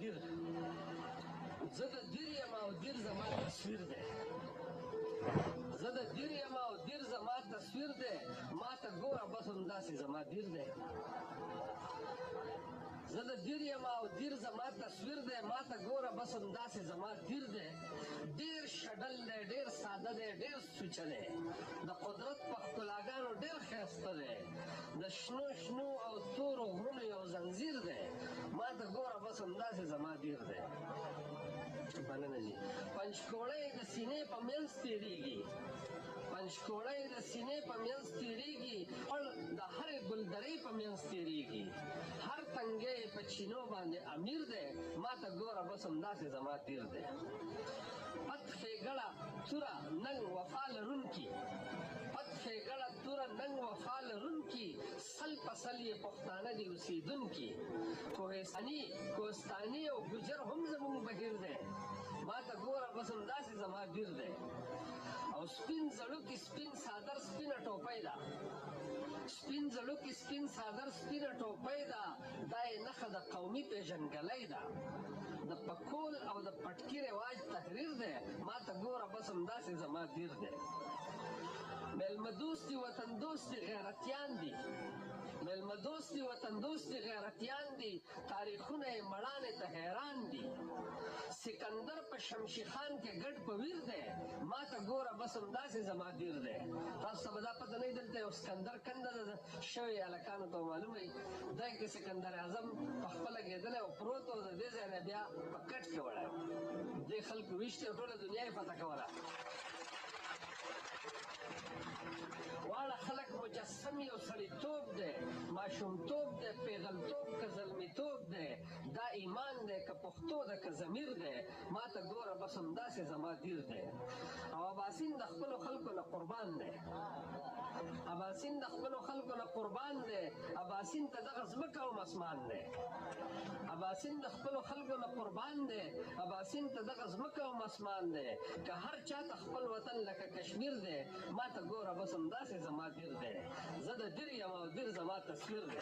دیر زه د دیر یم او دیر زما تصویر دی زه د دیر یم او دیر زما تصویر دی ما ته ګوره بس همداسې زما دیر دی زه د دیر یم او دیر زما تصویر دی ما ته ګوره بس همداسې زما دیر دی ډېر شډل دی ډېر ساده دی ډېر سوچه دی د قدرت په ښکلاګانو ډېر ښایسته دی د شنو شنو او تورو غرونو یو زنځیر دی ما ته ګوره بس همداسې زما دیر دی بلنه دي پنجکوړی د سینې په منځ تېرېږي پنجکوړی د سینې په منځ تېرېږي او د هرې ګلدرې په منځ تېرېږي هر تنګی په چینو باندې امیر دی ما ته ګوره بس همداسې زما تیر دی پت ښېګړه توره ننګ وفا لرونکي پت ښېګړه توره ننګ وفا لرونکي سل په سل یې پښتانه دي اوسېدونکي کوهستاني او ګجر هم زموږ بهیر دی ما ته ګوره بس همداسې زما دیر دی او سپین زړوکې سپین څادر سپینه ټوپۍ ده سپین زړوکې سپین څادر سپینه ټوپۍ ده دا یې نښه د قومي پېژندګلۍ ده د پکول او د پټکي رواج تحریر دی ما ته ګوره بس همداسې زما دیر دی میلمه دوستي وطن دوستي غیرتیان دي میلمه دوستي وطن دوستي غیرتیان دي تاریخونه یې مړانې ته حیران دي سکندر په شمشي خان کې ګډ په ویر دی ما ته ګوره بس همداسې زما دیر دی تاسو ته به دا پته نه وي دلته یو سکندر کنده ده شوی هلکانو ته معلومه وي دی کې سکندر اعظم په خپله ګېدلی او پروت و د دې ځای نه بیا په کټ کې وړی و دې خلکو ویشتې او ټوله دنیا یې فتح کوله واړه خلک مجسم یو سړیتوب دی ماشومتوب دی پیغلتوب که زلمیتوب دی دا ایمان دی که پښتو ده که ضمیر دی ما ته ګوره بس همداسې زما دیر دی او اباسین د خپلو خلکو نه قربان دی اباسین د خپلو خلکو نه قربان دی اباسین ته دغه ځمکه هم اسمان دی اباسین د خپلو خلکو نه قربان دی اباسین ته دغه ځمکه هم اسمان دی که هر چا ته خپل وطن لکه کشمیر دی ما ته ګوره بس همداسې زما دیر دی زه د دیر یم او دیر زما تصویر دی